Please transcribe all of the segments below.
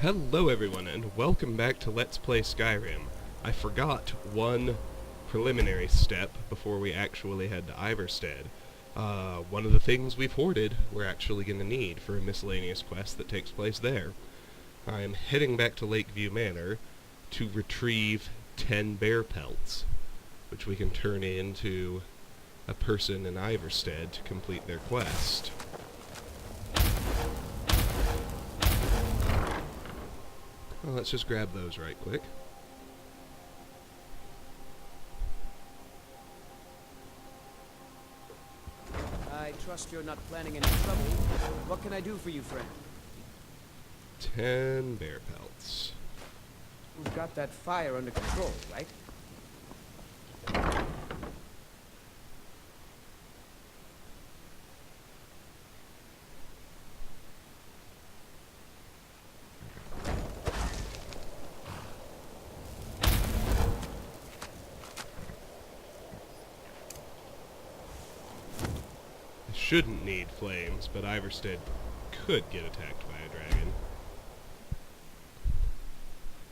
Hello everyone, and welcome back to Let's Play Skyrim. I forgot one preliminary step before we actually head to Ivarstead. One of the things we've hoarded, we're actually going to need for a miscellaneous quest that takes place there. I'm heading back to Lakeview Manor to retrieve 10 bear pelts, which we can turn into a person in Ivarstead to complete their quest. Well, let's just grab those right quick. I trust you're not planning any trouble. What can I do for you, friend? 10 bear pelts. We've got that fire under control, right? Shouldn't need flames, but Ivarstead could get attacked by a dragon.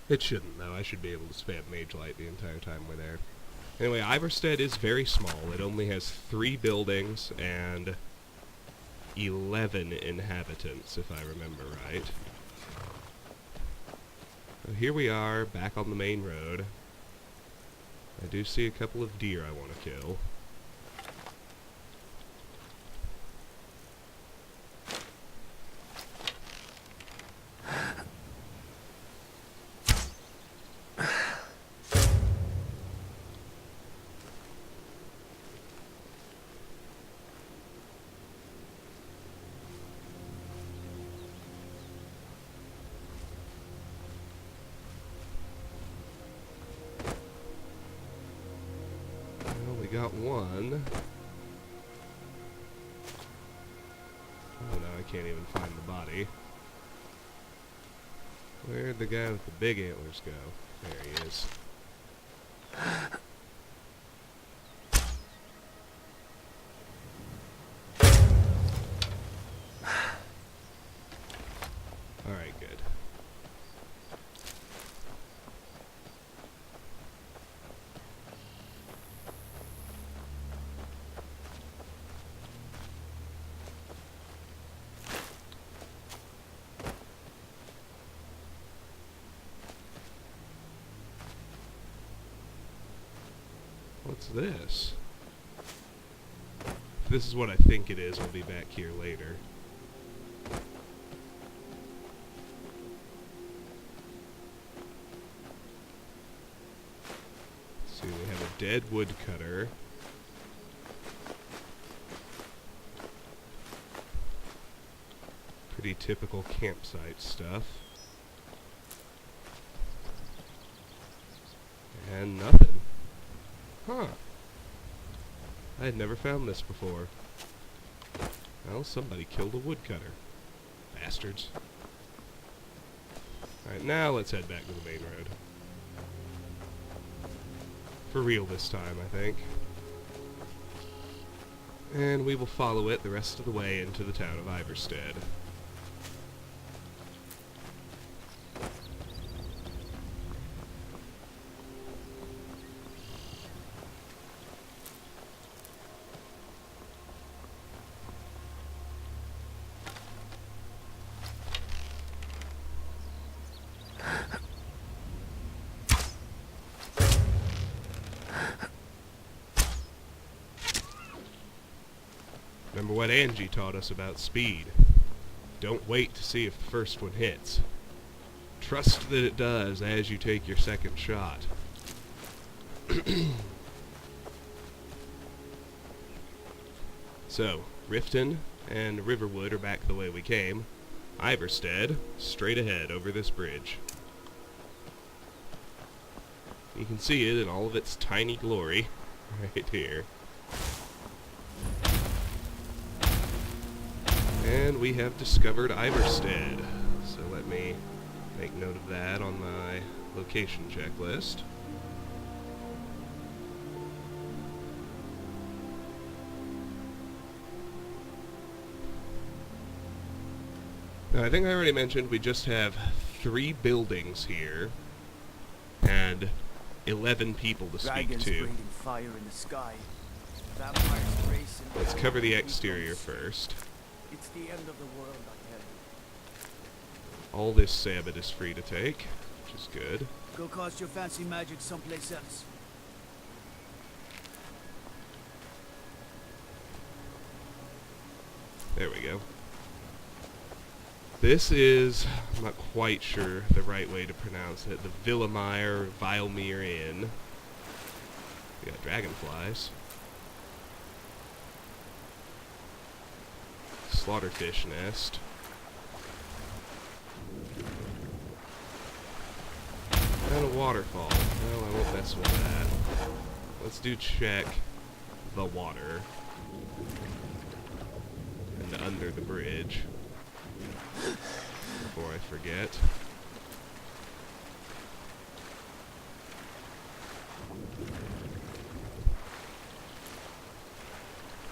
It shouldn't, though. I should be able to spam Mage Light the entire time we're there. Anyway, Ivarstead is very small. It only has 3 buildings and 11 inhabitants, if I remember right. So here we are, back on the main road. I do see a couple of deer I want to kill. Got one. Oh no, I can't even find the body. Where'd the guy with the big antlers go? There he is. Alright, good. What's this? If this is what I think it is, I'll be back here later. Let's see, we have a dead woodcutter. Pretty typical campsite stuff. And nothing. Huh. I had never found this before. Well, somebody killed a woodcutter. Bastards. Alright, now let's head back to the main road. For real this time, I think. And we will follow it the rest of the way into the town of Ivarstead. Remember what Angie taught us about speed. Don't wait to see if the first one hits. Trust that it does as you take your second shot. So, Riften and Riverwood are back the way we came. Ivarstead, straight ahead over this bridge. You can see it in all of its tiny glory right here. And we have discovered Ivarstead. So let me make note of that on my location checklist. Now, I think I already mentioned we just have 3 buildings here and 11 people to speak Dragons to. breathing fire in the sky. Vampires race and Let's cover the exterior first. It's the end of the world, I tell you. All this salmon is free to take, which is good. Go cast your fancy magic someplace else. There we go. This is, I'm not quite sure the right way to pronounce it, the Villemere Inn. We got dragonflies. Slaughterfish nest. And a waterfall. Well, I won't mess with that. Let's do check the water. And under the bridge. Before I forget.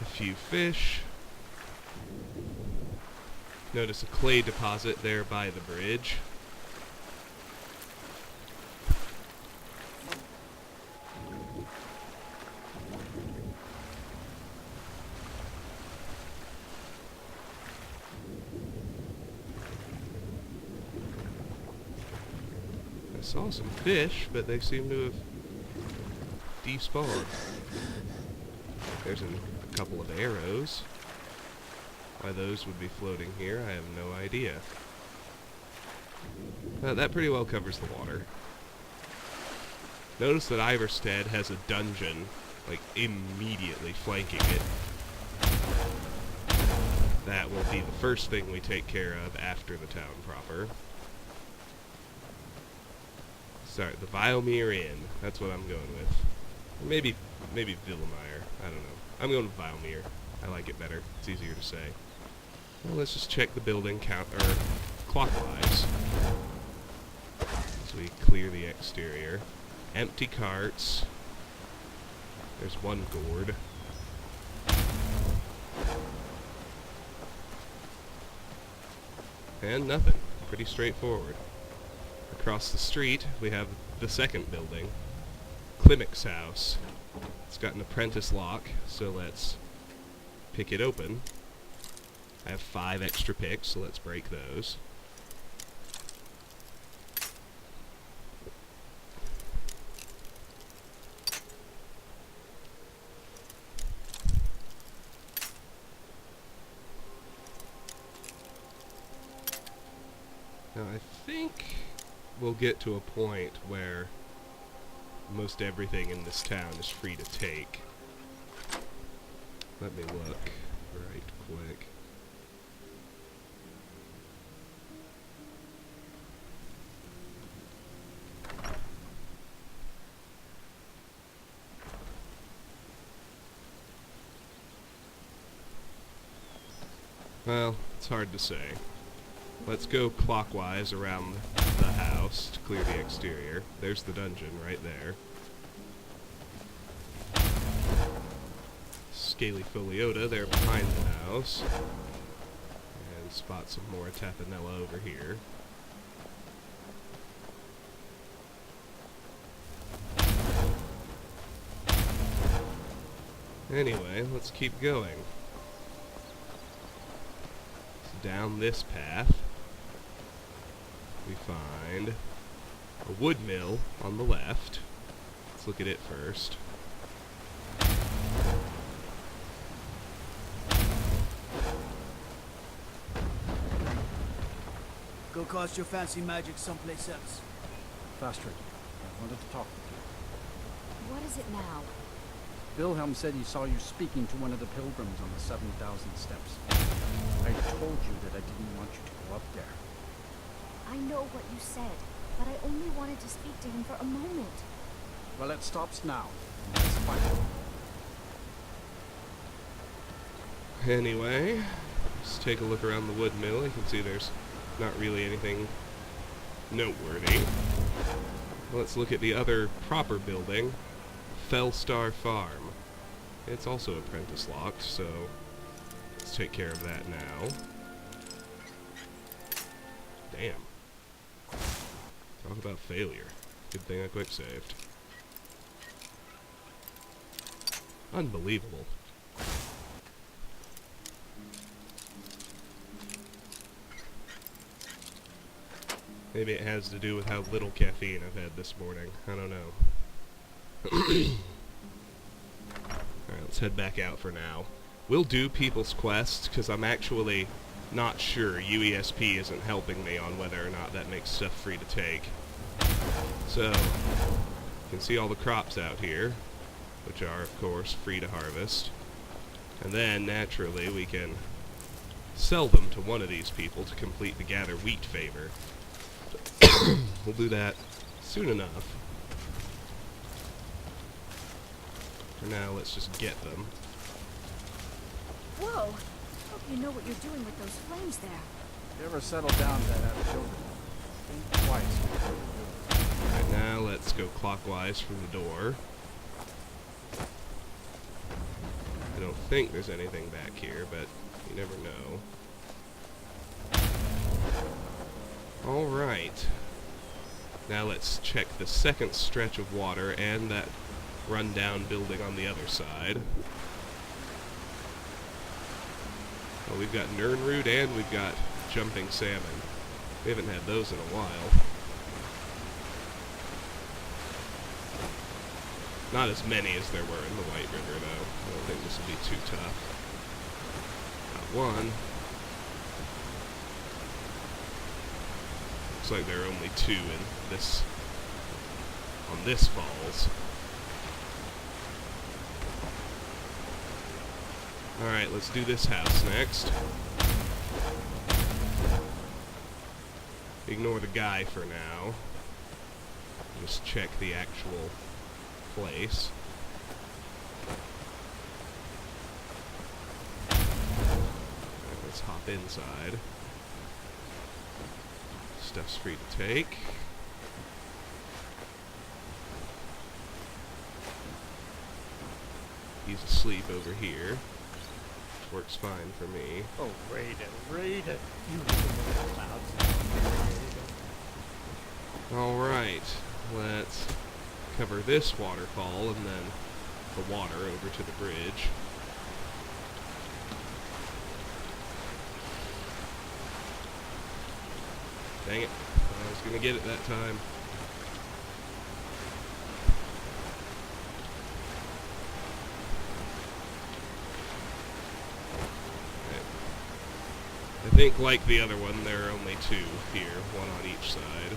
A few fish. Notice a clay deposit there by the bridge. I saw some fish, but they seem to have despawned. There's a couple of arrows. Why those would be floating here, I have no idea. That pretty well covers the water. Notice that Ivarstead has a dungeon, like, immediately flanking it. That will be the first thing we take care of after the town proper. Sorry, the Villemere Inn. That's what I'm going with. Or maybe Villemere. I don't know. I'm going with Villemere. I like it better. It's easier to say. Well, let's just check the building clockwise. So we clear the exterior. Empty carts. There's one gourd. And nothing. Pretty straightforward. Across the street, we have the second building. Klimek's house. It's got an apprentice lock, so let's pick it open. I have 5 extra picks, so let's break those. Now I think we'll get to a point where most everything in this town is free to take. Let me look right quick. Well, it's hard to say. Let's go clockwise around the house to clear the exterior. There's the dungeon right there. Scaly Foliota there behind the house. And spot some more Tapanella over here. Anyway, let's keep going. So down this path, we find a wood mill on the left. Let's look at it first. Go cast your fancy magic someplace else. Ivarstead, I wanted to talk with you. What is it now? Wilhelm said he saw you speaking to one of the pilgrims on the 7,000 steps. I told you that I didn't want you to go up there. I know what you said, but I only wanted to speak to him for a moment. Well, it stops now. That's fine. Anyway, let's take a look around the wood mill. You can see there's not really anything noteworthy. Let's look at the other proper building, Fellstar Farm. It's also apprentice locked, so let's take care of that now. Damn. Talk about failure. Good thing I quick saved. Unbelievable. Maybe it has to do with how little caffeine I've had this morning. I don't know. Alright, let's head back out for now. We'll do people's quests, because I'm actually not sure. UESP isn't helping me on whether or not that makes stuff free to take. So, you can see all the crops out here, which are, of course, free to harvest. And then, naturally, we can sell them to one of these people to complete the gather wheat favor. We'll do that soon enough. For now, let's just get them. Whoa! Hope you know what you're doing with those flames there. If you ever settle down to have children, think twice before you do. Alright, now let's go clockwise from the door. I don't think there's anything back here, but you never know. Alright. Now let's check the second stretch of water and that rundown building on the other side. Oh, we've got Nernroot and we've got jumping salmon. We haven't had those in a while. Not as many as there were in the White River, though. I don't think this will be too tough. Got one. Looks like there are only two in this, on this falls. Alright, let's do this house next. Ignore the guy for now. Just check the actual place. Alright, let's hop inside. Stuff's free to take. He's asleep over here. Works fine for me. Oh, raid it. You little clouds. Alright, let's cover this waterfall and then the water over to the bridge. Dang it, I was gonna get it that time. I think, like the other one, there are only two here, one on each side.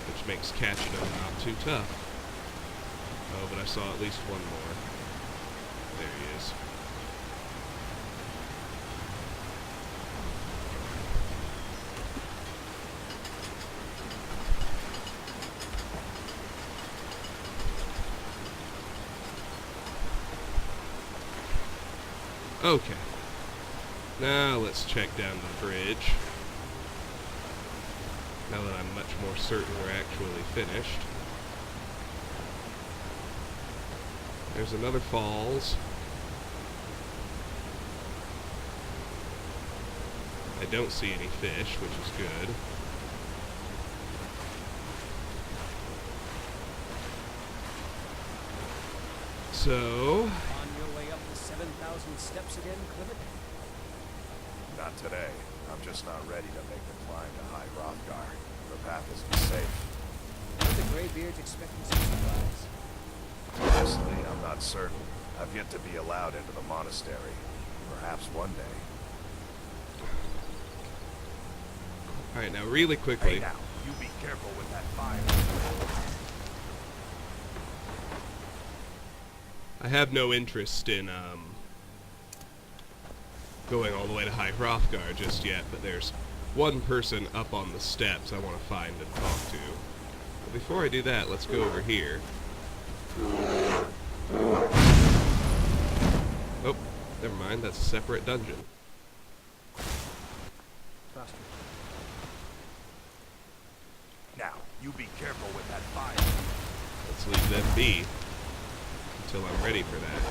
Which makes catching them not too tough. Oh, but I saw at least one more. There he is. Okay. Now let's check down the bridge. Now that I'm much more certain we're actually finished. There's another falls. I don't see any fish, which is good. So, On your way up the 7,000 steps again, Clement? Not today. I'm just not ready to make the climb to High Hrothgar. The path isn't safe. Are the Greybeards expecting some surprise? Honestly, I'm not certain. I've yet to be allowed into the monastery. Perhaps one day. alright, now really quickly. Hey now, you be careful with that fire. I have no interest in, going all the way to High Hrothgar just yet, but there's one person up on the steps I want to find and talk to. But before I do that, let's go over here. Oh, never mind, that's a separate dungeon. Faster. Now, you be careful with that fire. Let's leave them be until I'm ready for that.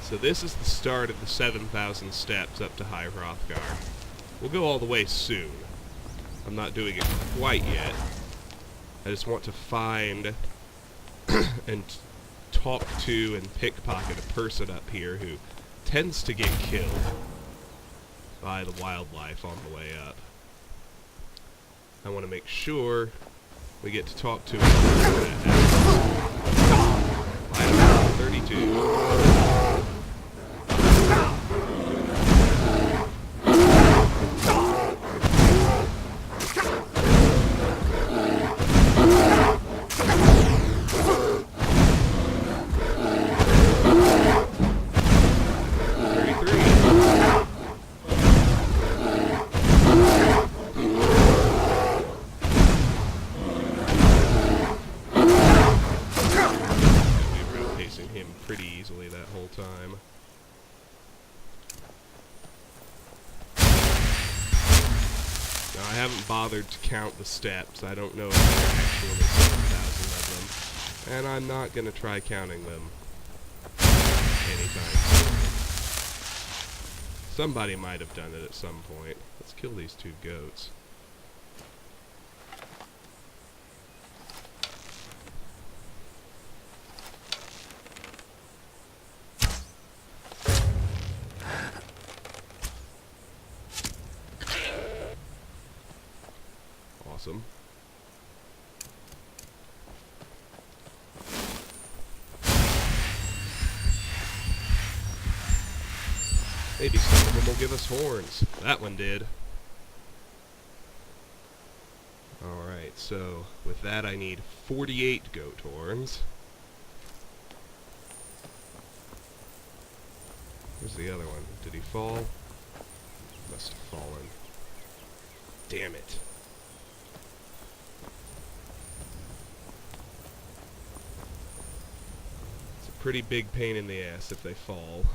So this is the start of the 7,000 steps up to High Hrothgar. We'll go all the way soon. I'm not doing it quite yet. I just want to find and talk to and pickpocket a person up here who tends to get killed by the wildlife on the way up. I want to make sure we get to talk to him. Item 32. Pretty easily that whole time. Now I haven't bothered to count the steps. I don't know if there are actually 7,000 of them. And I'm not going to try counting them anytime soon. Somebody might have done it at some point. Let's kill these two goats. Awesome. Maybe some of them will give us horns. That one did. Alright, so with that I need 48 goat horns. Where's the other one? Did he fall? Must have fallen. Damn it. Pretty big pain in the ass if they fall.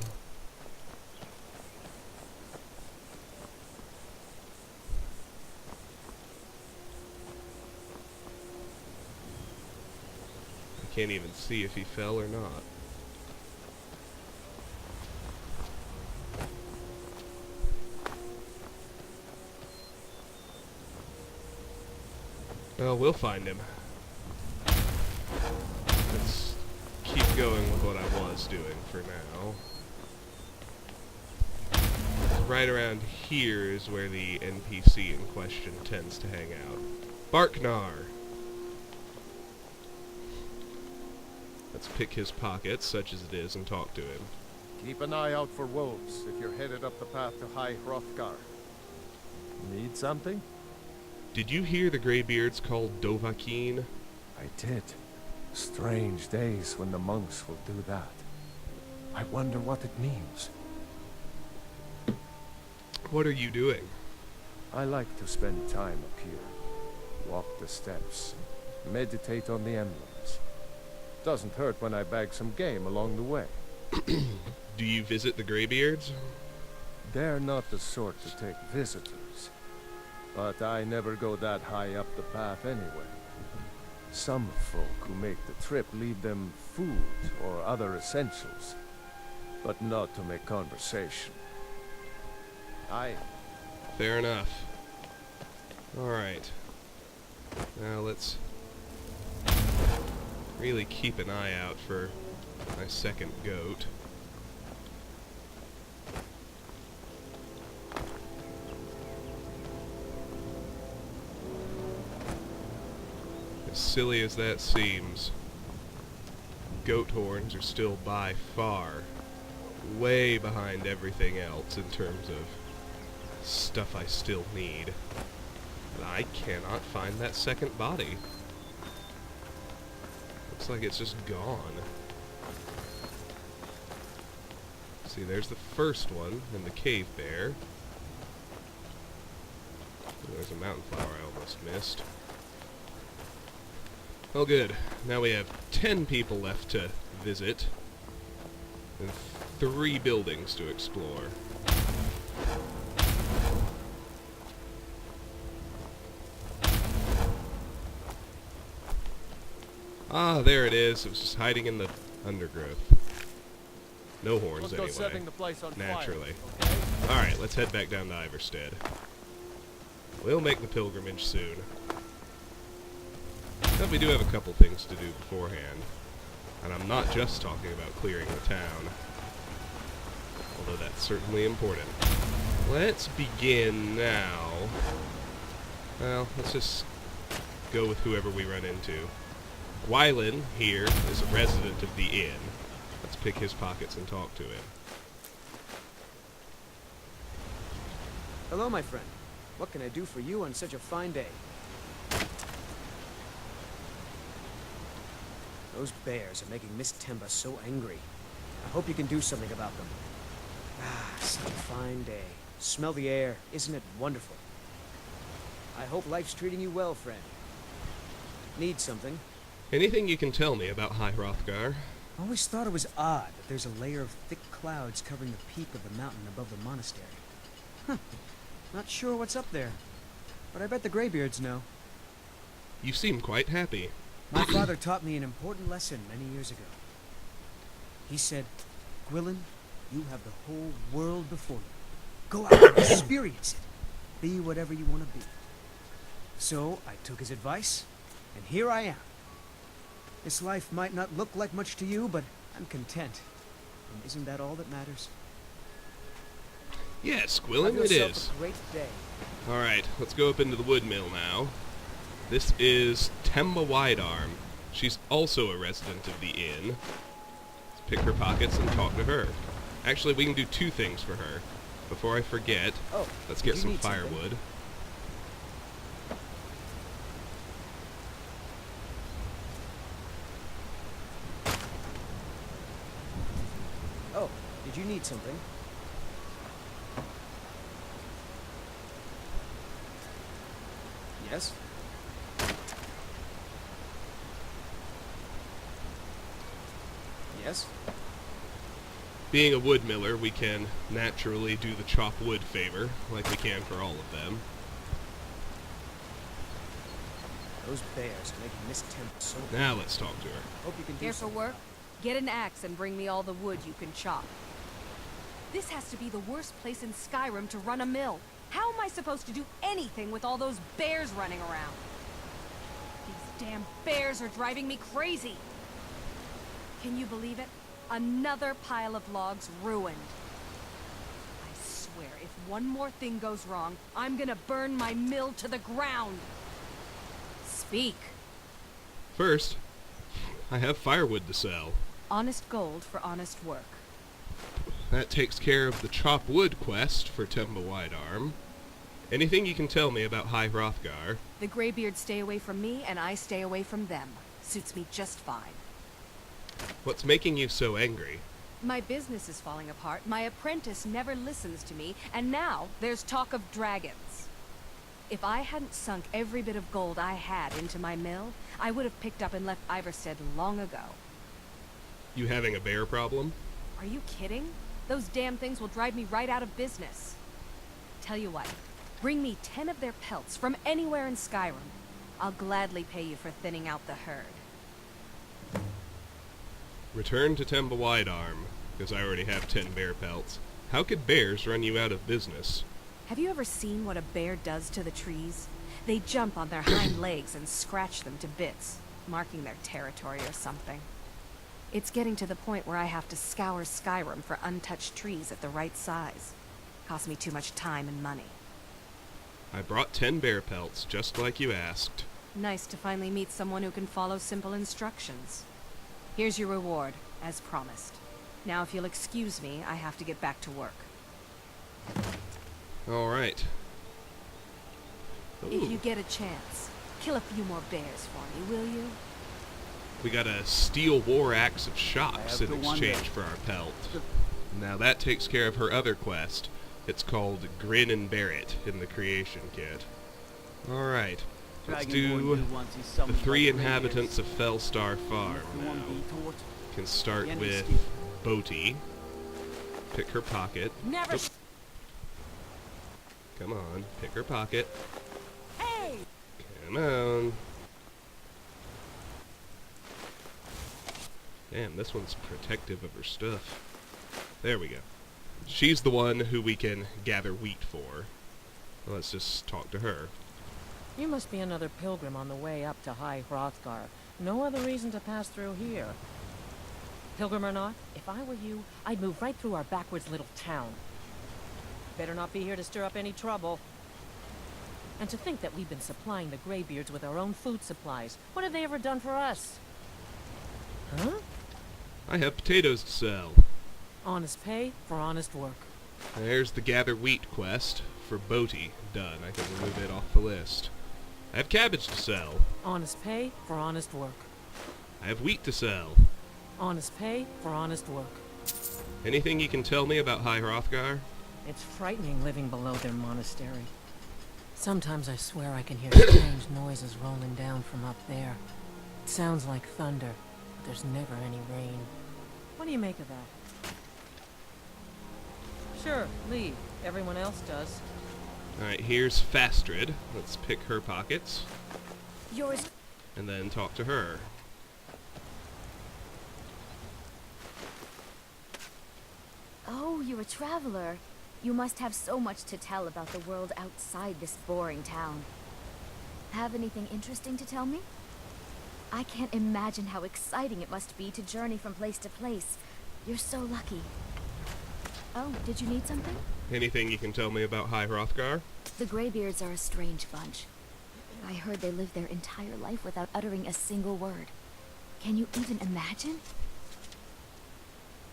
I can't even see if he fell or not. Well, we'll find him. Let's keep going with what I was doing for now. Right around here is where the NPC in question tends to hang out. Barknar! Let's pick his pockets, such as it is, and talk to him. Keep an eye out for wolves if you're headed up the path to High Hrothgar. Need something? Did you hear the Greybeards called Dovahkiin? I did. Strange days when the monks will do that. I wonder what it means. What are you doing? I like to spend time up here. Walk the steps. Meditate on the emblems. Doesn't hurt when I bag some game along the way. Do you visit the Greybeards? They're not the sort to take visitors. But I never go that high up the path anyway. Some folk who make the trip leave them food or other essentials. But not to make conversation. Fair enough. Alright. Now let's really keep an eye out for my second goat. As silly as that seems, goat horns are still by far way behind everything else in terms of stuff I still need. And I cannot find that second body. Looks like it's just gone. See, there's the first one in the cave bear. There's a mountain flower I almost missed. Oh good, now we have 10 people left to visit, and 3 buildings to explore. Ah, there it is. It was just hiding in the undergrowth. No horns Let's go anyway. setting the place on Naturally. fire, okay? Alright, let's head back down to Ivarstead. We'll make the pilgrimage soon. But we do have a couple things to do beforehand. And I'm not just talking about clearing the town. Although that's certainly important. Let's begin now. Well, let's just go with whoever we run into. Gwylin here is a resident of the inn. Let's pick his pockets and talk to him. Hello, my friend. What can I do for you on such a fine day? Those bears are making Miss Temba so angry. I hope you can do something about them. Ah, such a fine day. Smell the air. Isn't it wonderful? I hope life's treating you well, friend. Need something? Anything you can tell me about High Hrothgar? Always thought it was odd that there's a layer of thick clouds covering the peak of the mountain above the monastery. Huh. Not sure what's up there, but I bet the Greybeards know. You seem quite happy. My father taught me an important lesson many years ago. He said, Gwylin, you have the whole world before you. Go out and experience it. Be whatever you want to be. So I took his advice, and here I am. This life might not look like much to you, but I'm content. And isn't that all that matters? Yes, Have Gwylin, it yourself is. a great day. Alright, let's go up into the wood mill now. This is Temba Widearm. She's also a resident of the inn. Let's pick her pockets and talk to her. Actually, we can do two things for her. Before I forget, Oh, let's did get you some need something? firewood. Oh, did you need something? Yes? Yes? Being a wood miller, we can naturally do the chop wood favor, like we can for all of them. Those bears are making Miss Temba so... Now let's talk to her. Hope you can do Here for something. work? Get an axe and bring me all the wood you can chop. This has to be the worst place in Skyrim to run a mill. How am I supposed to do anything with all those bears running around? These damn bears are driving me crazy. Can you believe it? Another pile of logs ruined. I swear, if one more thing goes wrong, I'm gonna burn my mill to the ground. Speak. First, I have firewood to sell. Honest gold for honest work. That takes care of the chop wood quest for Temba Widearm. Anything you can tell me about High Hrothgar? The Greybeards stay away from me, and I stay away from them. Suits me just fine. What's making you so angry? My business is falling apart, my apprentice never listens to me, and now there's talk of dragons. If I hadn't sunk every bit of gold I had into my mill, I would have picked up and left Ivarstead long ago. You having a bear problem? Are you kidding? Those damn things will drive me right out of business. Tell you what, bring me 10 of their pelts from anywhere in Skyrim. I'll gladly pay you for thinning out the herd. Return to Temba Widearm, because I already have 10 bear pelts. How could bears run you out of business? Have you ever seen what a bear does to the trees? They jump on their hind legs and scratch them to bits, marking their territory or something. It's getting to the point where I have to scour Skyrim for untouched trees at the right size. Costs me too much time and money. I brought 10 bear pelts, just like you asked. Nice to finally meet someone who can follow simple instructions. Here's your reward, as promised. Now if you'll excuse me, I have to get back to work. Alright. If you get a chance, kill a few more bears for me, will you? We got a steel war axe of I shocks have in to wonder. exchange for our pelt. Now that takes care of her other quest. It's called Grin and Bear It in the creation kit. Alright. Let's do the 3 inhabitants of Fellstar Farm now. Can start with Boti. Pick her pocket. Never. Oop. Come on, pick her pocket. Hey! Come on. Damn, this one's protective of her stuff. There we go. She's the one who we can gather wheat for. Let's just talk to her. You must be another pilgrim on the way up to High Hrothgar. No other reason to pass through here. Pilgrim or not, if I were you, I'd move right through our backwards little town. Better not be here to stir up any trouble. And to think that we've been supplying the Greybeards with our own food supplies. What have they ever done for us? Huh? I have potatoes to sell. Honest pay for honest work. There's the gather wheat quest for Boaty. Done. I can remove it off the list. I have cabbage to sell. Honest pay for honest work. I have wheat to sell. Honest pay for honest work. Anything you can tell me about High Hrothgar? It's frightening living below their monastery. Sometimes I swear I can hear strange noises rolling down from up there. It sounds like thunder, but there's never any rain. What do you make of that? Sure, leave. Everyone else does. Alright, here's Fastrid. Let's pick her pockets. Yours. And then talk to her. Oh, you're a traveler. You must have so much to tell about the world outside this boring town. Have anything interesting to tell me? I can't imagine how exciting it must be to journey from place to place. You're so lucky. Oh, did you need something? Anything you can tell me about High Hrothgar? The Greybeards are a strange bunch. I heard they lived their entire life without uttering a single word. Can you even imagine?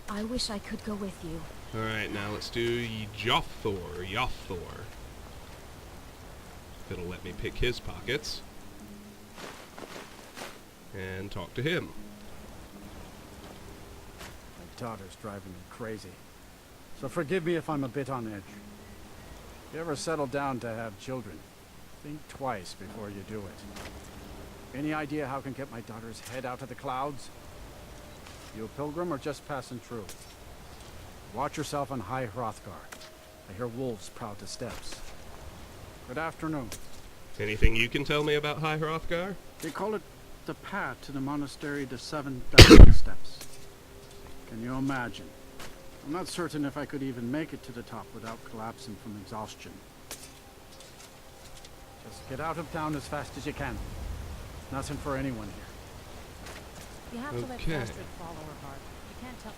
I wish I could go with you. Alright, now let's do Jothor. If it'll let me pick his pockets. And talk to him. My daughter's driving me crazy. So forgive me if I'm a bit on edge. If you ever settle down to have children, think twice before you do it. Any idea how I can get my daughter's head out of the clouds? You a pilgrim or just passing through? Watch yourself on High Hrothgar. I hear wolves proud the steps. Good afternoon. Anything you can tell me about High Hrothgar? They call it the path to the monastery to 7,000 steps. Can you imagine? I'm not certain if I could even make it to the top without collapsing from exhaustion. Just get out of town as fast as you can. Nothing for anyone here. You have to let Okay. Fastrid follow her heart. You can't tell.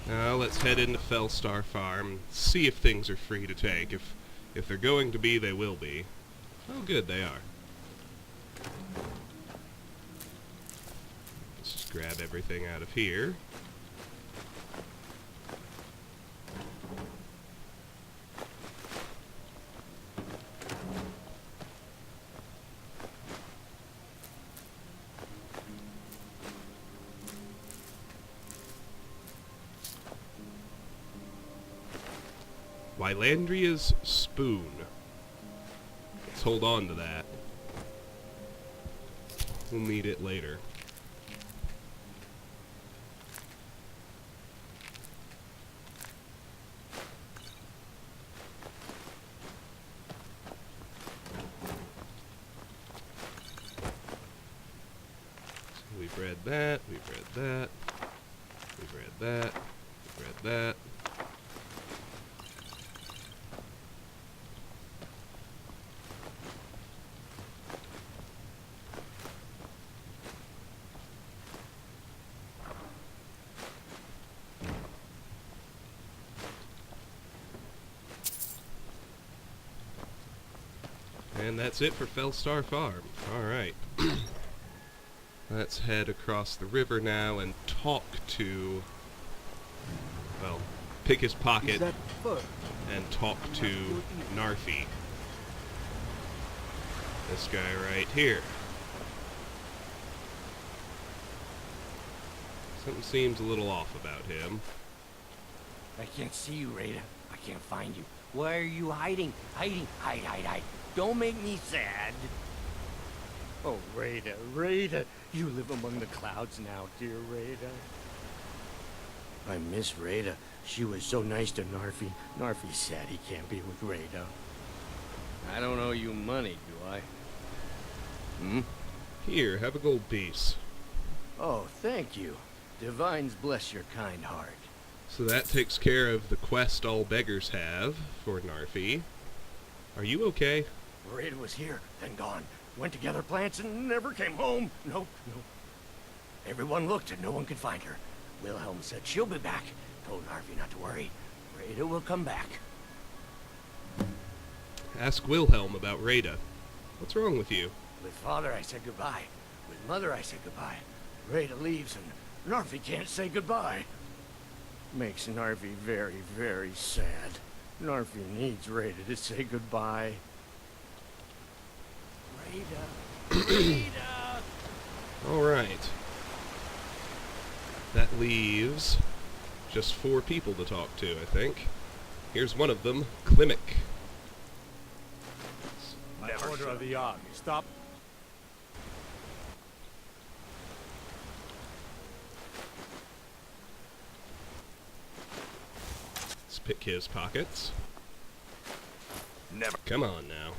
Now let's head into Fellstar Farm, see if things are free to take. If they're going to be, they will be. Oh good, they are. Let's just grab everything out of here. Wylandria's spoon. Let's hold on to that. We'll need it later. So we've read that, we've read that, we've read that, we've read that. And that's it for Fellstar Farm. Alright. Let's head across the river now and talk to... well, pick his pocket and talk to Narfi. This guy right here. Something seems a little off about him. I can't see you, Rada. I can't find you. Why are you hiding? Hiding. Hide. Don't make me sad. Oh, Rada. You live among the clouds now, dear Rada. I miss Rada. She was so nice to Narfi. Narfi's sad he can't be with Rada. I don't owe you money, do I? Hmm? Here, have a gold piece. Oh, thank you. Divines bless your kind heart. So that takes care of the quest all beggars have for Narfi. Are you okay? Rada was here, then gone. Went to gather plants and never came home. Nope. Everyone looked and no one could find her. Wilhelm said she'll be back. Told Narfi not to worry. Rada will come back. Ask Wilhelm about Rada. What's wrong with you? With Father I said goodbye. With Mother I said goodbye. Rada leaves and Narfi can't say goodbye. Makes Narfi very, very sad. Narfi needs Rada to say goodbye. Rada. Rada! Alright. That leaves just 4 people to talk to, I think. Here's one of them, Klimek. Order of the army. Stop. Let's pick his pockets. Never. Come on now.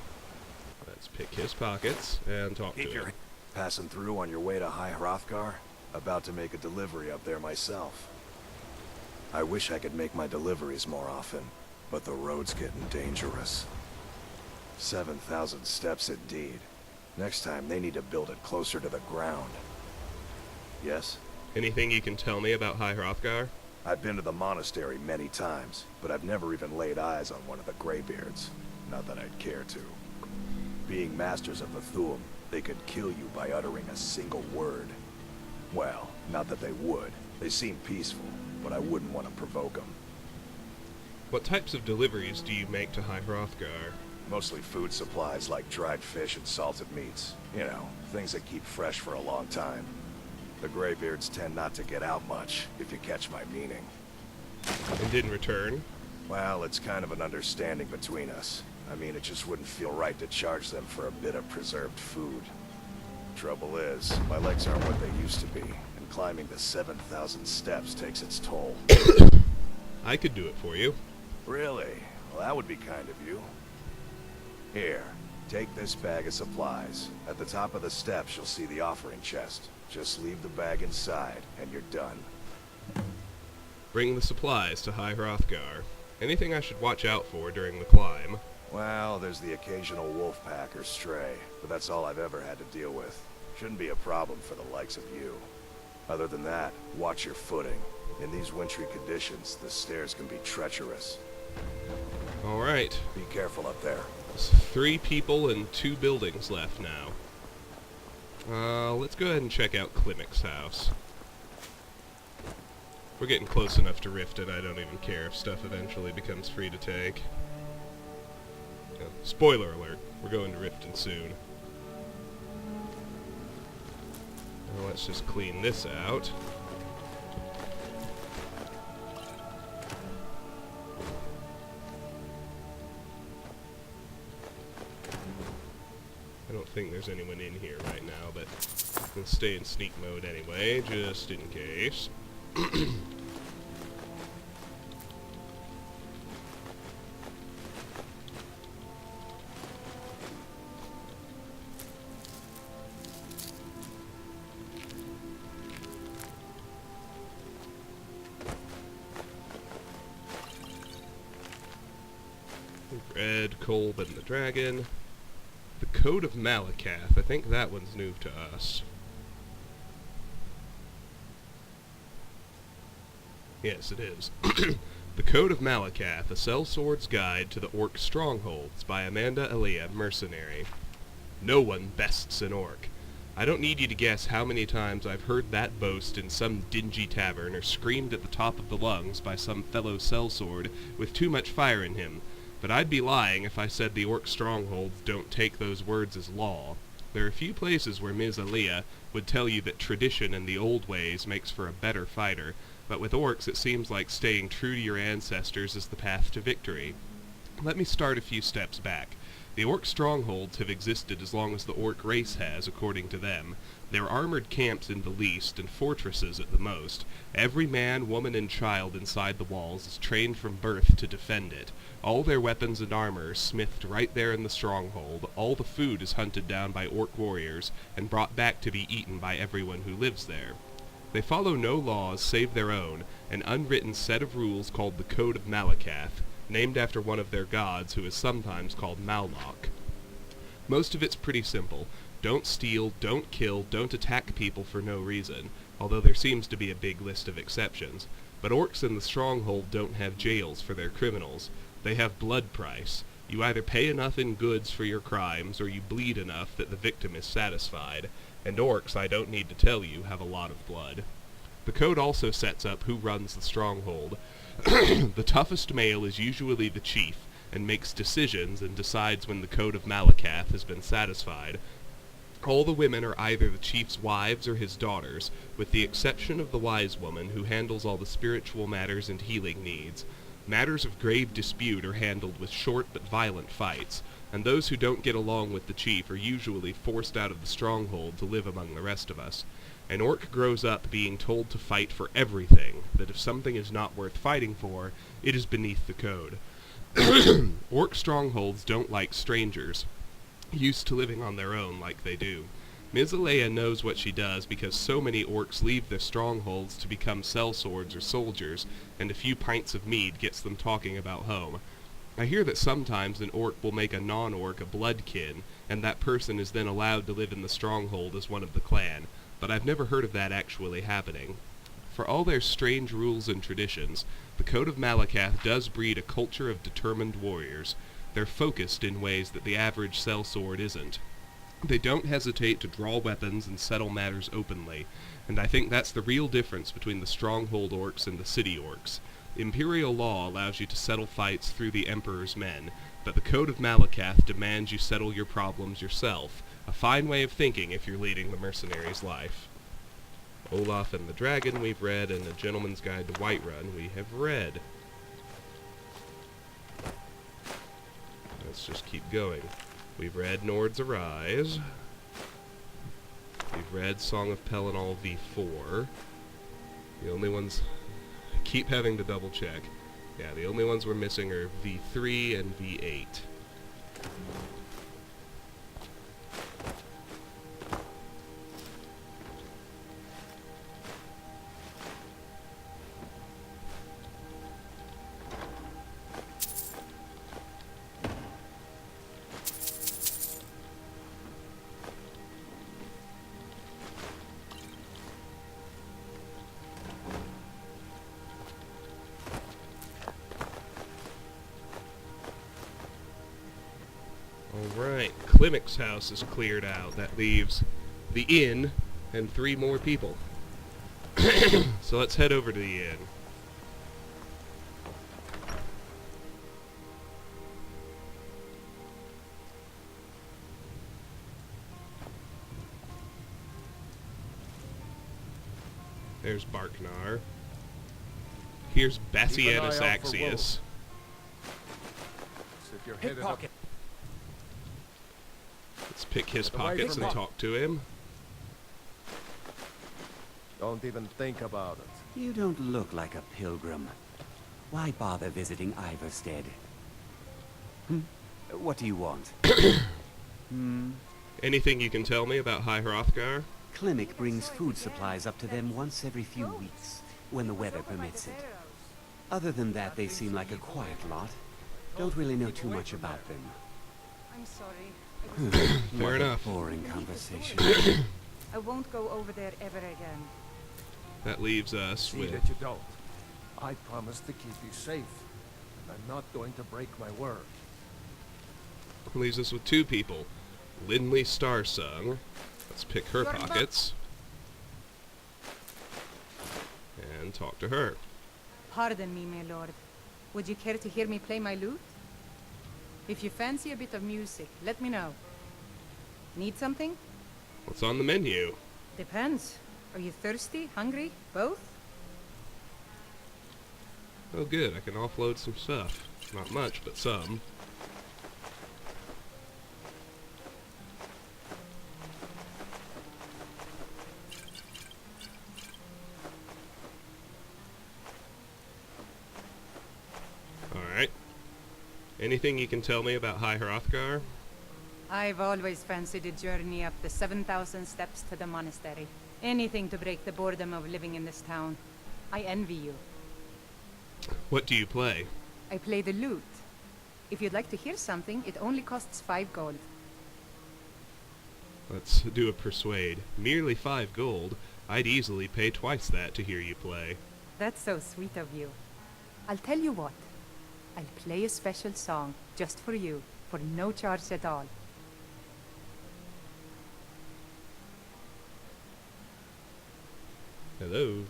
Let's pick his pockets and talk to Keep him. your passing through on your way to High Hrothgar? About to make a delivery up there myself. I wish I could make my deliveries more often, but the road's getting dangerous. 7,000 steps indeed. Next time they need to build it closer to the ground. Yes? Anything you can tell me about High Hrothgar? I've been to the monastery many times, but I've never even laid eyes on one of the Greybeards. Not that I'd care to. Being masters of the Thuum, they could kill you by uttering a single word. Well, not that they would. They seem peaceful, but I wouldn't want to provoke them. What types of deliveries do you make to High Hrothgar? Mostly food supplies like dried fish and salted meats. You know, things that keep fresh for a long time. The Greybeards tend not to get out much, if you catch my meaning. And in return? Well, it's kind of an understanding between us. I mean, it just wouldn't feel right to charge them for a bit of preserved food. Trouble is, my legs aren't what they used to be, and climbing the 7,000 steps takes its toll. I could do it for you. Really? Well, that would be kind of you. Here, take this bag of supplies. At the top of the steps, you'll see the offering chest. Just leave the bag inside, and you're done. Bring the supplies to High Hrothgar. Anything I should watch out for during the climb? Well, there's the occasional wolf pack or stray, but that's all I've ever had to deal with. Shouldn't be a problem for the likes of you. Other than that, watch your footing. In these wintry conditions, the stairs can be treacherous. Alright. Be careful up there. There's 3 people and 2 buildings left now. Let's go ahead and check out Klimek's house. We're getting close enough to Riften, I don't even care if stuff eventually becomes free to take. Spoiler alert, we're going to Riften soon. Now let's just clean this out. I don't think there's anyone in here right now, but we'll stay in sneak mode anyway, just in case. Red, Kolb, and the Dragon. The Code of Malakath. I think that one's new to us. Yes, it is. The Code of Malakath, a sellsword's guide to the Orc strongholds by Amanda Elia, mercenary. No one bests an orc. I don't need you to guess how many times I've heard that boast in some dingy tavern or screamed at the top of the lungs by some fellow sellsword with too much fire in him. But I'd be lying if I said the orc strongholds don't take those words as law. There are few places where Ms. Aaliyah would tell you that tradition and the old ways makes for a better fighter, but with orcs it seems like staying true to your ancestors is the path to victory. Let me start a few steps back. The orc strongholds have existed as long as the orc race has, according to them. They're armored camps in the least, and fortresses at the most. Every man, woman, and child inside the walls is trained from birth to defend it. All their weapons and armor are smithed right there in the stronghold. All the food is hunted down by orc warriors, and brought back to be eaten by everyone who lives there. They follow no laws save their own, an unwritten set of rules called the Code of Malakath, named after one of their gods who is sometimes called Malok. Most of it's pretty simple. Don't steal, don't kill, don't attack people for no reason, although there seems to be a big list of exceptions. But orcs in the stronghold don't have jails for their criminals. They have blood price. You either pay enough in goods for your crimes, or you bleed enough that the victim is satisfied. And orcs, I don't need to tell you, have a lot of blood. The code also sets up who runs the stronghold. The toughest male is usually the chief, and makes decisions and decides when the Code of Malakath has been satisfied. All the women are either the chief's wives or his daughters, with the exception of the wise woman who handles all the spiritual matters and healing needs. Matters of grave dispute are handled with short but violent fights, and those who don't get along with the chief are usually forced out of the stronghold to live among the rest of us. An orc grows up being told to fight for everything, that if something is not worth fighting for, it is beneath the code. Orc strongholds don't like strangers, used to living on their own like they do. Misalea knows what she does because so many orcs leave their strongholds to become sellswords or soldiers, and a few pints of mead gets them talking about home. I hear that sometimes an orc will make a non-orc a bloodkin, and that person is then allowed to live in the stronghold as one of the clan, but I've never heard of that actually happening. For all their strange rules and traditions, the Code of Malakath does breed a culture of determined warriors. They're focused in ways that the average sellsword isn't. They don't hesitate to draw weapons and settle matters openly, and I think that's the real difference between the stronghold orcs and the city orcs. Imperial law allows you to settle fights through the Emperor's men, but the Code of Malakath demands you settle your problems yourself, a fine way of thinking if you're leading the mercenary's life. Olaf and the Dragon we've read, and A Gentleman's Guide to Whiterun we have read. Let's just keep going. We've read Nord's Arise. We've read Song of Pelennor V4. The only ones... I keep having to double check. Yeah, the only ones we're missing are V3 and V8. Alright, Klimek's house is cleared out. That leaves the inn and 3 more people. So let's head over to the inn. There's Barknar. Here's Bassianus Axius. If you're headed up, Let's pick his pockets and talk to him. don't even think about it. You don't look like a pilgrim. Why bother visiting Ivarstead? What do you want? Anything you can tell me about High Hrothgar? Klimek brings food supplies up to them once every few weeks, when the weather permits it. Other than that, they seem like a quiet lot. Don't really know too much about them. I'm sorry. Fair enough. Boring conversation. I won't go over there ever again. That leaves us See with... that you don't. I promised to keep you safe, and I'm not going to break my word. Leaves us with 2 people. Lindley Starsung. Let's pick her pockets. And talk to her. Pardon me, my lord. Would you care to hear me play my lute? If you fancy a bit of music, let me know. Need something? What's on the menu? Depends. Are you thirsty, hungry, both? Oh good, I can offload some stuff. Not much, but some. Alright. Anything you can tell me about High Hrothgar? I've always fancied a journey up the 7,000 steps to the monastery. Anything to break the boredom of living in this town. I envy you. What do you play? I play the lute. If you'd like to hear something, it only costs 5 gold. Let's do a persuade. Merely 5 gold. I'd easily pay twice that to hear you play. That's so sweet of you. I'll tell you what. I'll play a special song just for you, for no charge at all. Hello.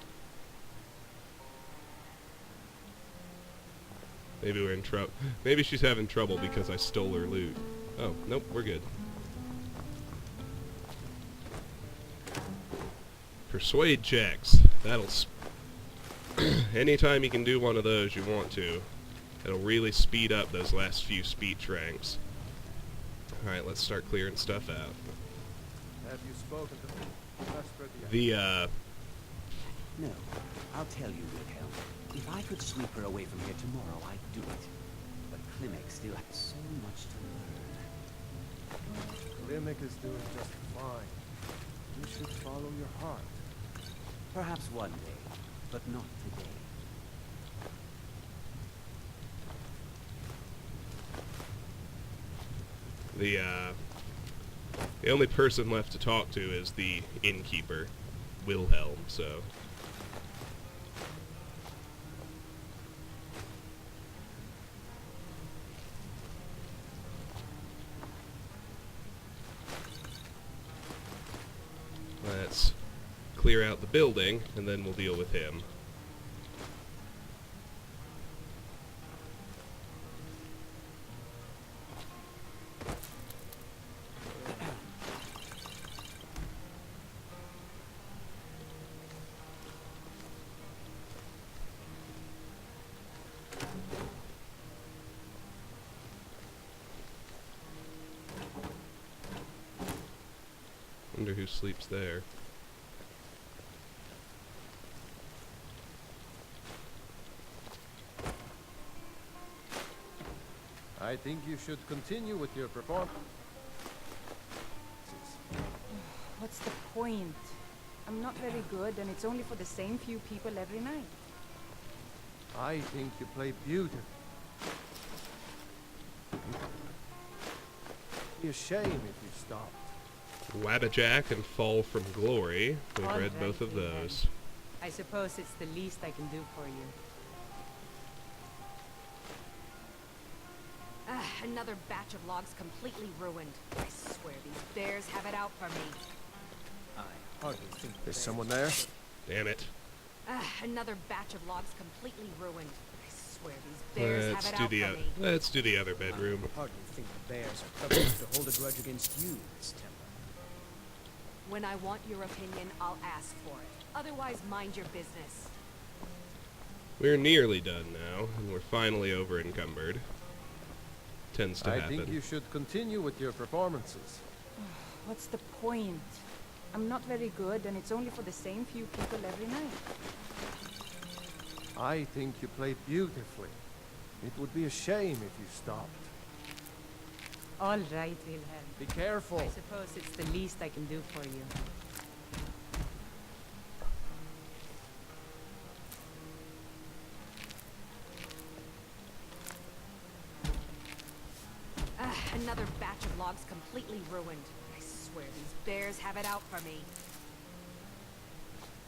Maybe we're in trouble. Maybe she's having trouble because I stole her loot. Oh, nope, we're good. Persuade checks. That'll... Anytime you can do one of those, you want to. It'll really speed up those last few speech ranks. Alright, let's start clearing stuff out. Have you spoken to The, No, I'll tell you, Wilhelm. If I could sweep her away from here tomorrow, I'd do it. But Klimek still has so much to learn. Klimek is doing just fine. You should follow your heart. Perhaps one day, but not today. the only person left to talk to is the innkeeper, Wilhelm, so... Let's clear out the building, and then we'll deal with him. Wonder who sleeps there. I think you should continue with your performance. What's the point? I'm not very good, and it's only for the same few people every night. I think you play beautifully. It'd be a shame if you stopped. Wabbajack and Fall from Glory. We've All read right, both of Wilhelm. those. I suppose it's the least I can do for you. Another batch of logs completely ruined. I swear these bears have it out for me. I hardly think There's someone there? Damn it. Another batch of logs completely ruined. I swear these bears Let's have it do out the for other. me. Let's do the other bedroom. I hardly think the bears are clever enough to hold a grudge against you, Miss Temper. When I want your opinion, I'll ask for it. Otherwise, mind your business. We're nearly done now, and we're finally over encumbered. Tends to I happen. think you should continue with your performances. What's the point? I'm not very good, and it's only for the same few people every night. I think you played beautifully. It would be a shame if you stopped. All right, Wilhelm. Be careful. I suppose it's the least I can do for you. Another batch of logs completely ruined. I swear these bears have it out for me.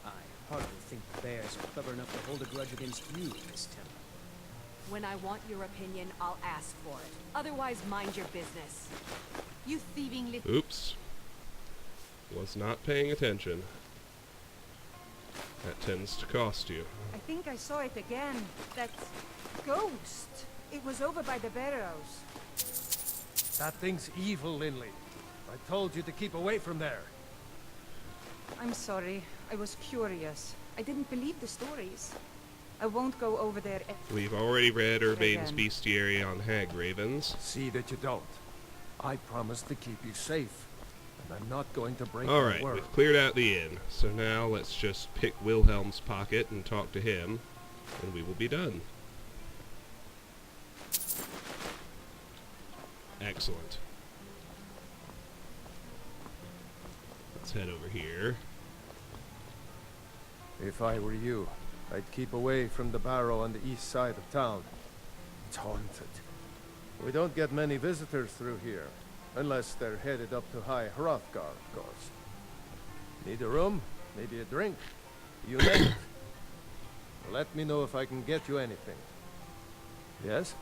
I hardly think the bears are clever enough to hold a grudge against you, Miss Temper. When I want your opinion, I'll ask for it. Otherwise, mind your business. You thieving little... Oops. Was not paying attention. That tends to cost you. I think I saw it again. That ghost. It was over by the barrows. That thing's evil, Linley. I told you to keep away from there. I'm sorry. I was curious. I didn't believe the stories. I won't go over there. We've already read Urbane's Again. Bestiary on hag ravens. See that you don't. I promised to keep you safe, and I'm not going to break my Alright, word. we've cleared out the inn. So now let's just pick Wilhelm's pocket and talk to him, and we will be done. Excellent. Let's head over here. If I were you, I'd keep away from the barrow on the east side of town. It's haunted. We don't get many visitors through here, unless they're headed up to High Hrothgar, of course. Need a room? Maybe a drink? You name it. Let me know if I can get you anything. Yes?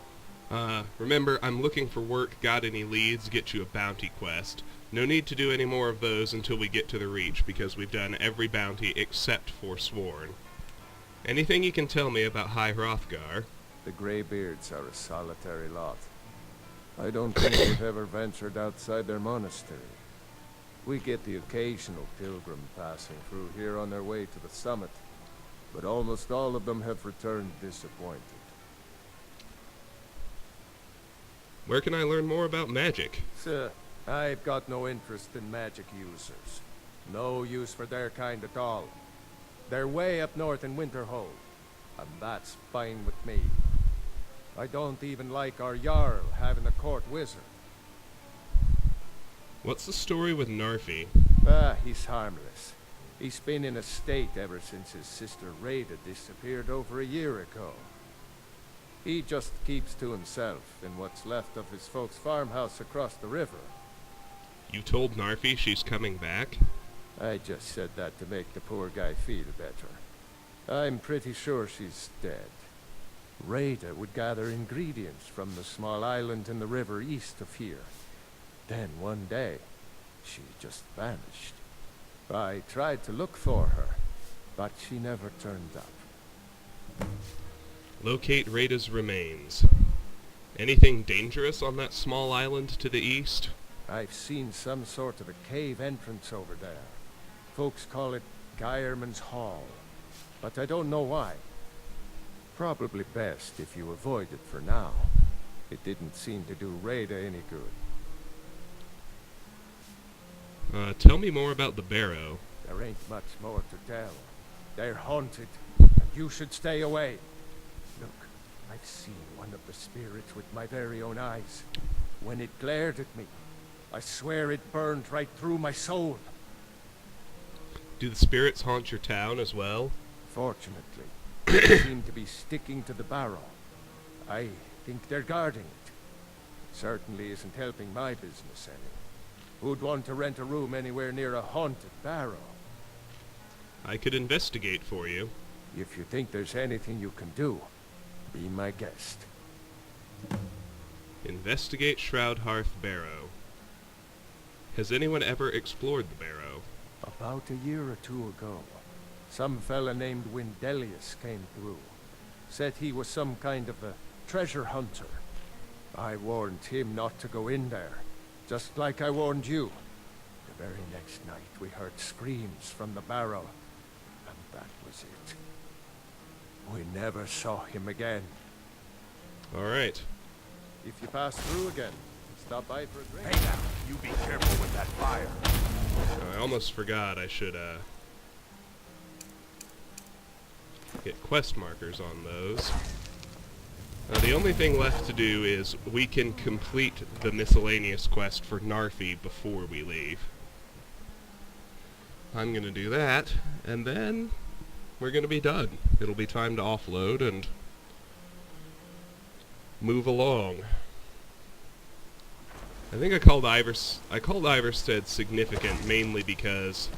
Remember, I'm looking for work. Got any leads? Get you a bounty quest. No need to do any more of those until we get to the Reach, because we've done every bounty except Forsworn. Anything you can tell me about High Hrothgar? The Greybeards are a solitary lot. I don't think they've ever ventured outside their monastery. We get the occasional pilgrim passing through here on their way to the summit, but almost all of them have returned disappointed. Where can I learn more about magic? Sir, I've got no interest in magic users. No use for their kind at all. They're way up north in Winterhold, and that's fine with me. I don't even like our Jarl having a court wizard. What's the story with Narfi? He's harmless. He's been in a state ever since his sister Rada disappeared over a year ago. He just keeps to himself in what's left of his folks' farmhouse across the river. You told Narfi she's coming back? I just said that to make the poor guy feel better. I'm pretty sure she's dead. Rada would gather ingredients from the small island in the river east of here. Then one day, she just vanished. I tried to look for her, but she never turned up. Locate Rada's remains. Anything dangerous on that small island to the east? I've seen some sort of a cave entrance over there. Folks call it Geirman's Hall, but I don't know why. Probably best if you avoid it for now. It didn't seem to do Rada any good. Tell me more about the Barrow. There ain't much more to tell. They're haunted, and you should stay away. Look, I've seen one of the spirits with my very own eyes. When it glared at me, I swear it burned right through my soul. Do the spirits haunt your town as well? Fortunately, they seem to be sticking to the barrow. I think they're guarding it. Certainly isn't helping my business any. Who'd want to rent a room anywhere near a haunted barrow? I could investigate for you. If you think there's anything you can do, be my guest. Investigate Shroudhearth Barrow. Has anyone ever explored the Barrow? About a year or two ago, some fella named Windelius came through. Said he was some kind of a treasure hunter. I warned him not to go in there, just like I warned you. The very next night we heard screams from the barrow, and that was it. We never saw him again. Alright. If you pass through again, stop by for a drink. Hey now, you be careful with that fire. I almost forgot I should, get quest markers on those. The only thing left to do is we can complete the miscellaneous quest for Narfi before we leave. I'm gonna do that, and then we're gonna be done. It'll be time to offload and move along. I think I called Ivarstead significant mainly because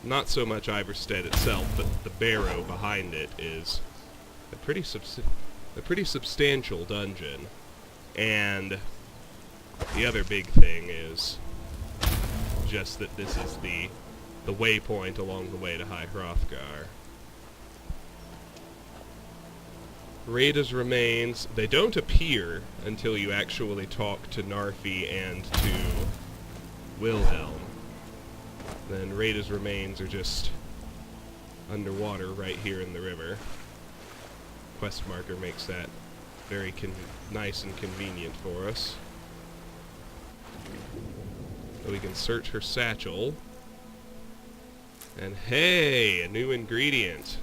not so much Ivarstead itself, but the barrow behind it is a pretty substantial dungeon. And the other big thing is just that this is the waypoint along the way to High Hrothgar. Rada's remains, they don't appear until you actually talk to Narfi and to Wilhelm. Then Rada's remains are just underwater right here in the river. Quest marker makes that very nice and convenient for us. So we can search her satchel. And hey, a new ingredient.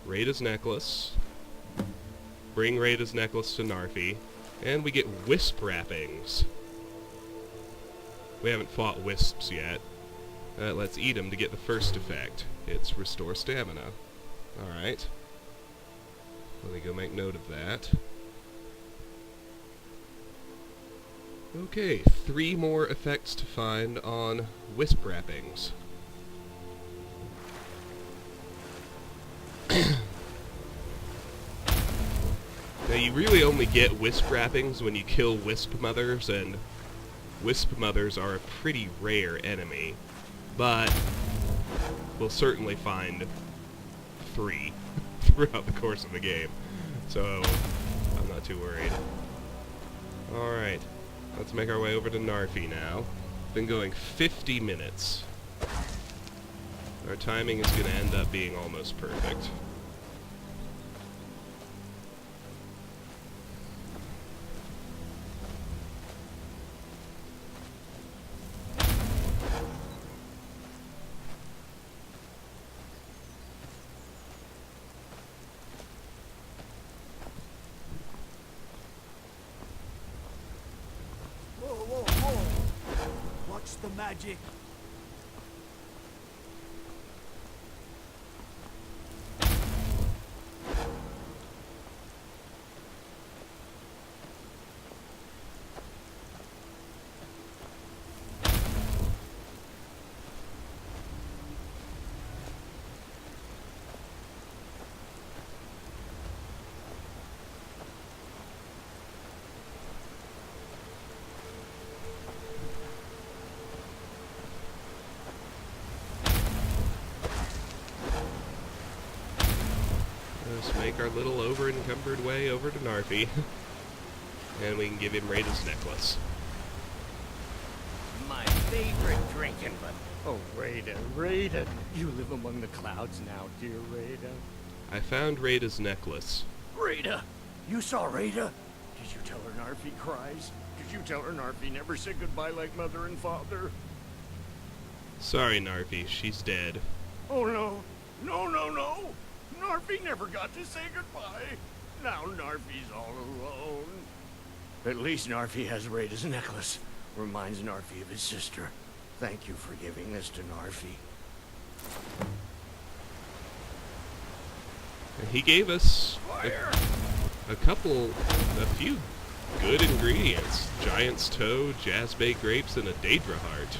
Rada's necklace. Bring Rada's necklace to Narfi. And we get wisp wrappings. We haven't fought wisps yet. Let's eat them to get the first effect. It's restore stamina. Alright. Let me go make note of that. Okay, 3 more effects to find on wisp wrappings. Now you really only get wisp wrappings when you kill wisp mothers, and wisp mothers are a pretty rare enemy, but we'll certainly find 3 throughout the course of the game, so I'm not too worried. Alright, let's make our way over to Narfi now. Been going 50 minutes. Our timing is going to end up being almost perfect. Watch the magic. Let's make our little over-encumbered way over to Narfi. And we can give him Rada's necklace. My favorite drinking, but... Oh, Rada, Rada. You live among the clouds now, dear Rada. I found Rada's necklace. Rada! You saw Rada? Did you tell her Narfi cries? Did you tell her Narfi never said goodbye like mother and father? Sorry, Narfi, she's dead. Oh, no. No, no, no! Narfi never got to say goodbye. Now Narfi's all alone. At least Narfi has Rada's necklace. Reminds Narfi of his sister. Thank you for giving this to Narfi. And he gave us a few good ingredients. Giant's toe, Jazzbay grapes, and a Daedra heart.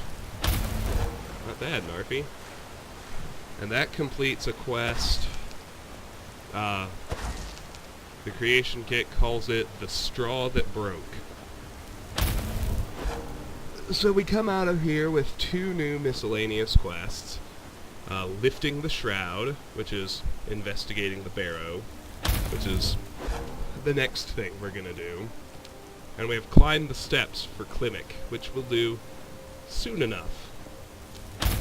Not bad, Narfi. And that completes a quest. The creation kit calls it the straw that broke. So we come out of here with 2 new miscellaneous quests. Lifting the Shroud, which is investigating the barrow, which is the next thing we're gonna do. And we have Climb the Steps for Klimek, which we'll do soon enough.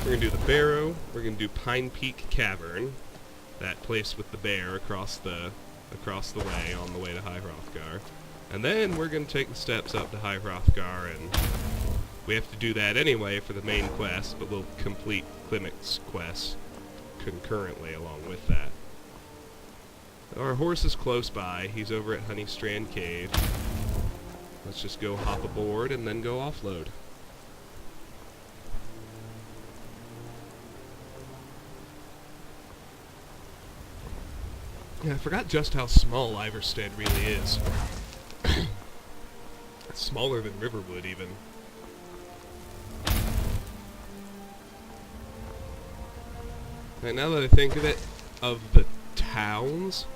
We're gonna do the barrow, we're gonna do Pine Peak Cavern, that place with the bear across the way, on the way to High Hrothgar. And then we're gonna take the steps up to High Hrothgar, and we have to do that anyway for the main quest, but we'll complete Klimek's quest concurrently along with that. Our horse is close by. He's over at Honeystrand Cave. Let's just go hop aboard and then go offload. Yeah, I forgot just how small Ivarstead really is. It's smaller than Riverwood, even. And now that I think of it, of the towns,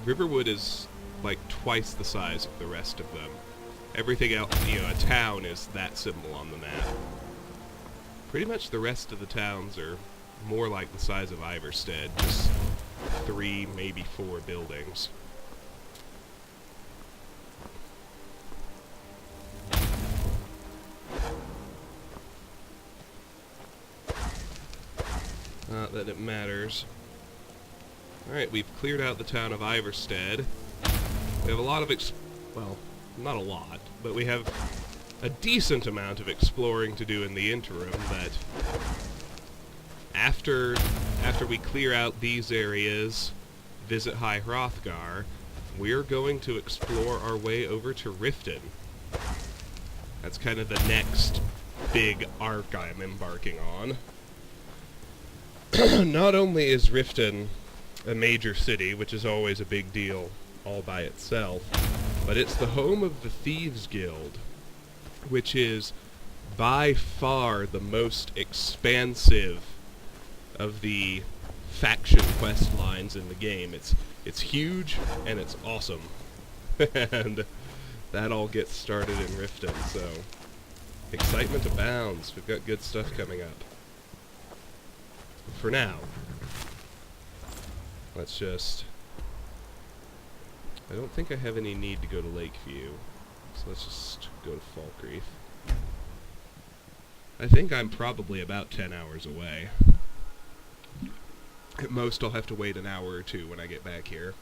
Riverwood is like twice the size of the rest of them. Everything else, a town is that symbol on the map. Pretty much the rest of the towns are more like the size of Ivarstead, just 3, maybe 4 buildings. Not that it matters. Alright, we've cleared out the town of Ivarstead. We have a lot of well, not a lot, but we have a decent amount of exploring to do in the interim that after we clear out these areas, visit High Hrothgar, we're going to explore our way over to Riften. That's kind of the next big arc I'm embarking on. Not only is Riften a major city, which is always a big deal all by itself, but it's the home of the Thieves Guild, which is by far the most expansive of the faction quest lines in the game. It's huge and it's awesome. And that all gets started in Riften, so excitement abounds. We've got good stuff coming up. For now, let's just... I don't think I have any need to go to Lakeview, so let's just go to Falkreath. I think I'm probably about 10 hours away. At most, I'll have to wait an hour or two when I get back here.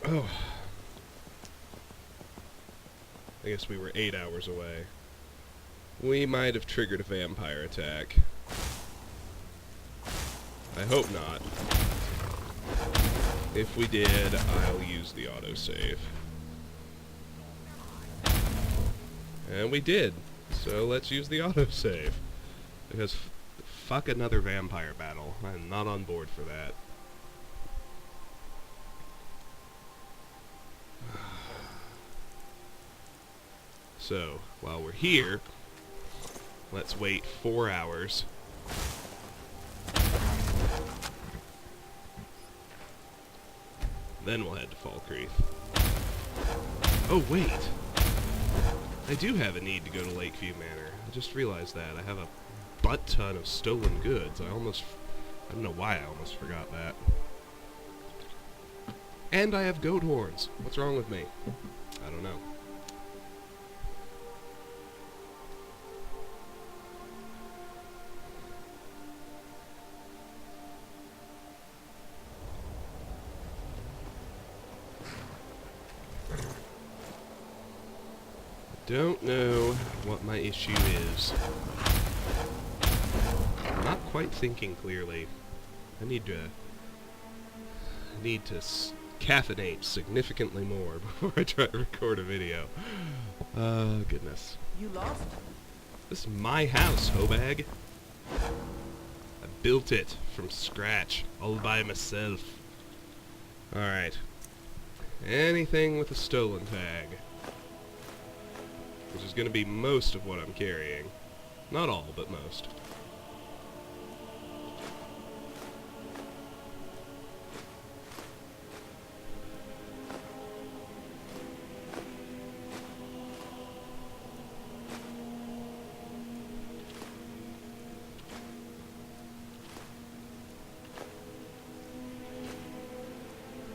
Oh. I guess we were 8 hours away. We might have triggered a vampire attack. I hope not. If we did, I'll use the autosave. And we did. So let's use the autosave. Because fuck another vampire battle. I'm not on board for that. So, while we're here, let's wait 4 hours. Then we'll head to Falkreath. Oh, wait! I do have a need to go to Lakeview Manor. I just realized that. I have a butt ton of stolen goods. I don't know why I almost forgot that. And I have goat horns. What's wrong with me? I don't know. Don't know what my issue is. I'm not quite thinking clearly. I need to caffeinate significantly more before I try to record a video. Oh, goodness. You lost? This is my house, Hobag. I built it from scratch, all by myself. Alright. Anything with a stolen tag. Which is going to be most of what I'm carrying. Not all, but most.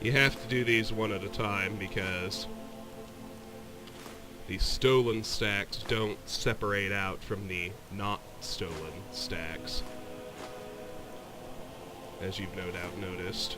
You have to do these one at a time because the stolen stacks don't separate out from the not stolen stacks, as you've no doubt noticed.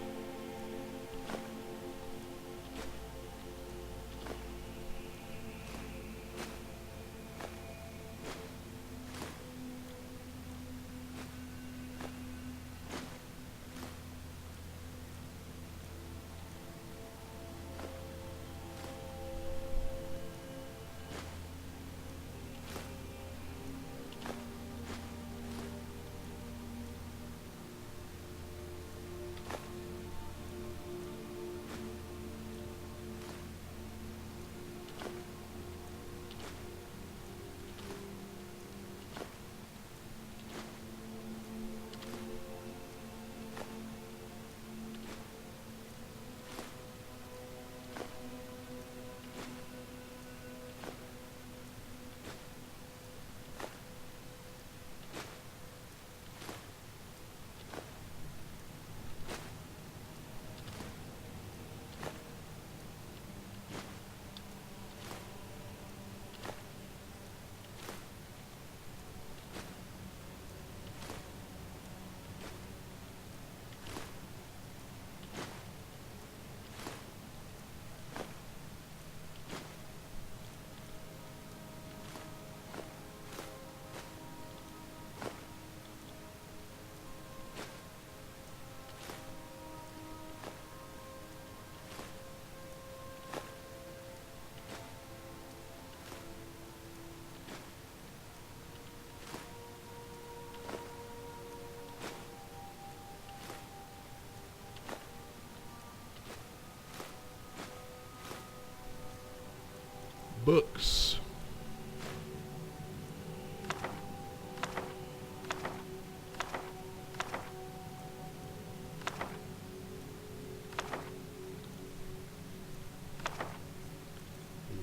Books.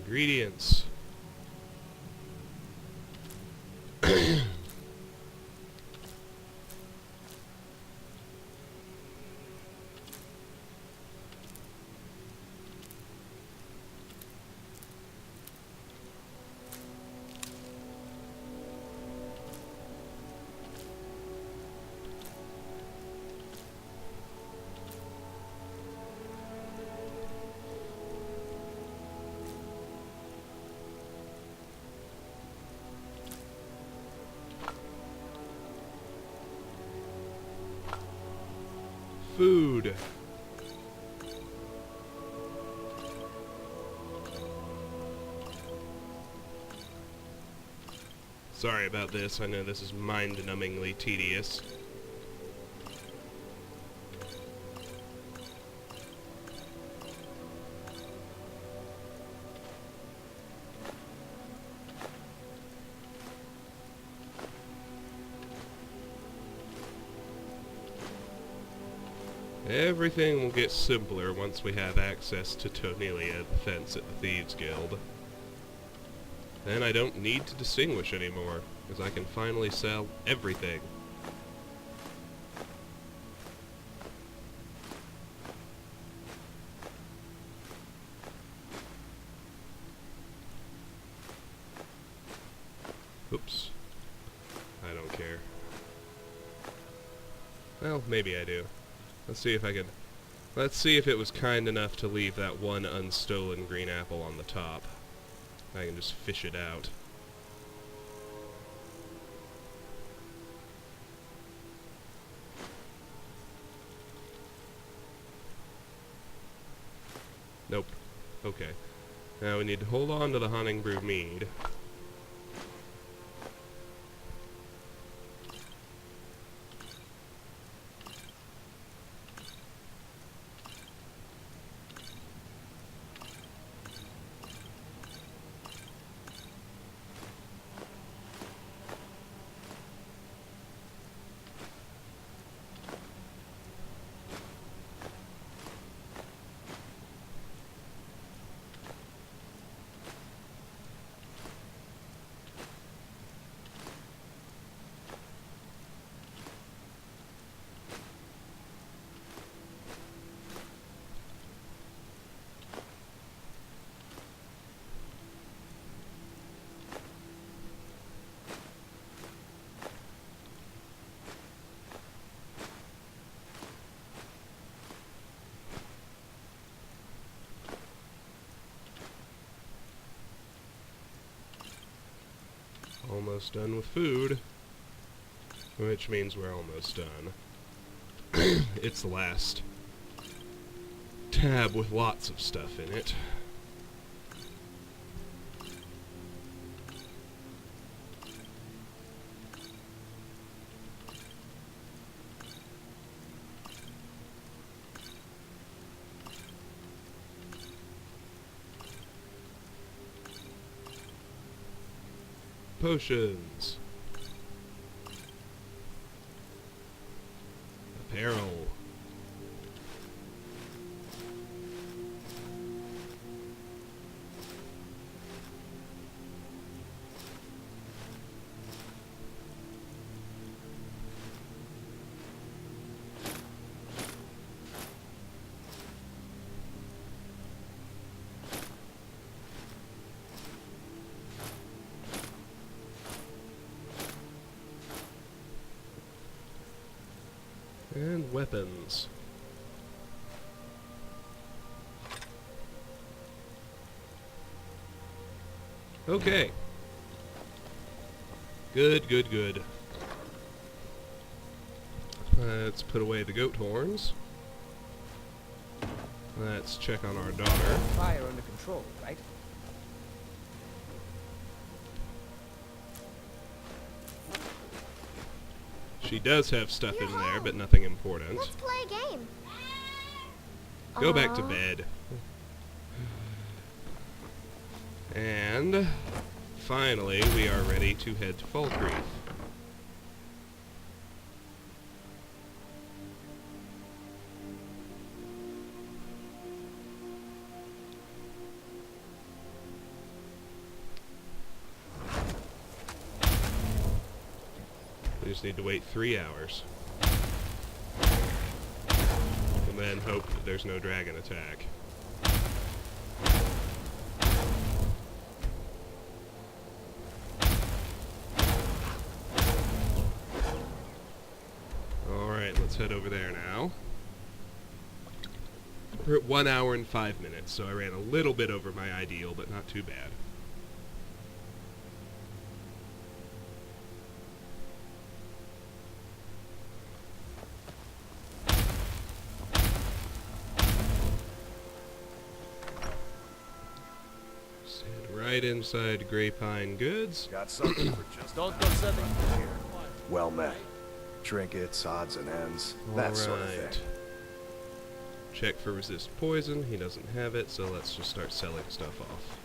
Ingredients. Food. Sorry about this. I know this is mind-numbingly tedious. Everything will get simpler once we have access to Tonelia, the fence at the Thieves Guild. Then I don't need to distinguish anymore, because I can finally sell everything. Oops. I don't care. Well, maybe I do. Let's see if I can... Let's see if it was kind enough to leave that one unstolen green apple on the top. I can just fish it out. Nope. Okay. Now we need to hold on to the Hunting Brew mead. Almost done with food, which means we're almost done. It's the last tab with lots of stuff in it. Potions. Apparel. And weapons. Okay. Good, good, good. Let's put away the goat horns. Let's check on our daughter. Fire under control, right? She does have stuff in there, but nothing important. Let's play a game. Go back to bed. And finally, we are ready to head to Falkreath. We just need to wait 3 hours. And then hope that there's no dragon attack. Alright, let's head over there now. We're at 1 hour and 5 minutes, so I ran a little bit over my ideal, but not too bad. Right inside Grey Pine Goods. Got something for just Don't go setting here. Well met. Trinkets, odds and ends, that sort of thing. Check for resist poison. He doesn't have it, so let's just start selling stuff off.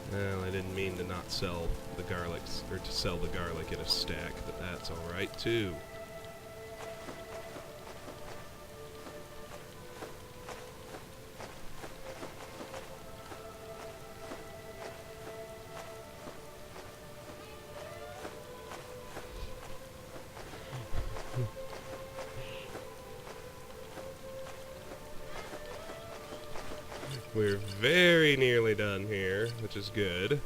Well, I didn't mean to not sell the garlics, or to sell the garlic in a stack, but that's alright too. We're very nearly done here, which is good.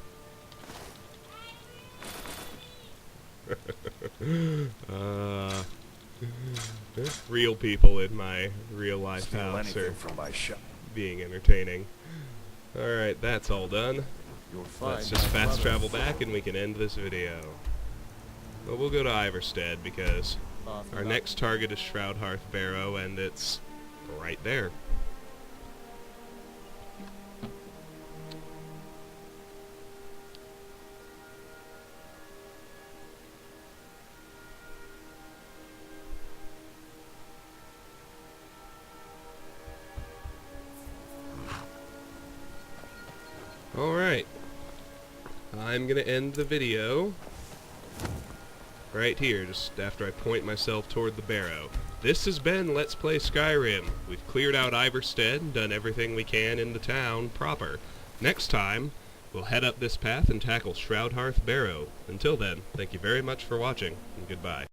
Real people in my real life Steal house anything are from my shop. being entertaining. Alright, that's all done. You'll find Let's just my fast brother travel back and we can end this video. Well, we'll go to Ivarstead because our next target is Shroudhearth Barrow and it's right there. Alright, I'm gonna end the video right here, just after I point myself toward the barrow. This has been Let's Play Skyrim. We've cleared out Ivarstead and done everything we can in the town proper. Next time, we'll head up this path and tackle Shroudhearth Barrow. Until then, thank you very much for watching, and goodbye.